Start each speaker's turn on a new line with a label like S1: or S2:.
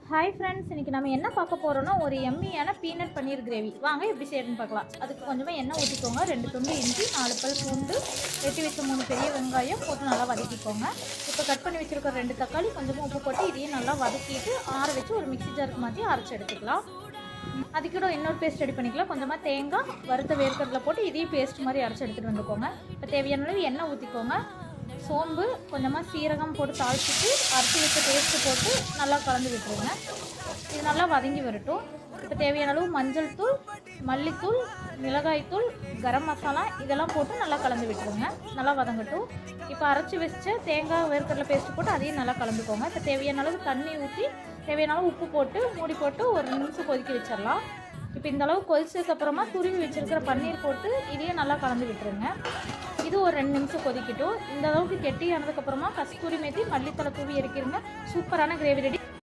S1: Hi friends, இன்றைக்கி நம்ம என்ன பார்க்க போகிறோன்னா ஒரு எம்மியான பீனட் பன்னீர் கிரேவி. வாங்க எப்படி செய்யணும்னு பார்க்கலாம். அதுக்கு கொஞ்சமாக எண்ணெய் ஊற்றிக்கோங்க. 2 துண்டு இஞ்சி, 4 பல் பூண்டு, வெட்டி வச்ச 3 பெரிய வெங்காயம் போட்டு நல்லா வதக்கிக்கோங்க. இப்போ கட் பண்ணி வச்சுருக்க 2 தக்காளி, கொஞ்சமாக உப்பு போட்டு இதையும் நல்லா வதக்கிட்டு ஆற வச்சு ஒரு மிக்ஸி ஜாருக்கு மாற்றி அரைச்சி எடுத்துக்கலாம். அது கூட இன்னொரு பேஸ்ட் ரெடி பண்ணிக்கலாம். கொஞ்சமாக தேங்காய், வறுத்த வேர்க்கடலை போட்டு இதையும் பேஸ்ட் மாதிரி அரைச்சி எடுத்துகிட்டு வந்துக்கோங்க. இப்போ தேவையான அளவு எண்ணெய் ஊற்றிக்கோங்க. சோம்பு, கொஞ்சமாக சீரகம் போட்டு தாளிச்சிட்டு அரைச்சி வச்ச பேஸ்ட்டு போட்டு நல்லா கலந்து விட்டுருங்க. இது நல்லா வதங்கி வரட்டும். இப்போ தேவையான அளவு மஞ்சள் தூள், மல்லித்தூள், மிளகாய்த்தூள், கரம் மசாலா இதெல்லாம் போட்டு நல்லா கலந்து விட்டுருங்க. நல்லா வதங்கட்டும். இப்போ அரைச்சி வச்ச தேங்காய் வேர்க்கடலை பேஸ்ட்டு போட்டு அதையும் நல்லா கலந்துக்கோங்க. இப்போ தேவையான அளவு தண்ணி ஊற்றி தேவையான அளவு உப்பு போட்டு மூடி போட்டு ஒரு 2 நிமிஷம் கொதிக்க வச்சிடலாம். இப்போ இந்த அளவு கொதிச்சதுக்கப்புறமா துருவி வச்சுருக்கிற பன்னீர் போட்டு இதையும் நல்லா கலந்து விட்டுருங்க. இது ஒரு 2 நிமிஷம் கொதிக்கட்டும். இந்த அளவுக்கு கெட்டியானதுக்கப்புறமா கஸ்தூரி மேத்தி, மல்லித்தலை தூவி இறக்கிடுங்க. சூப்பரான கிரேவி ரெடி.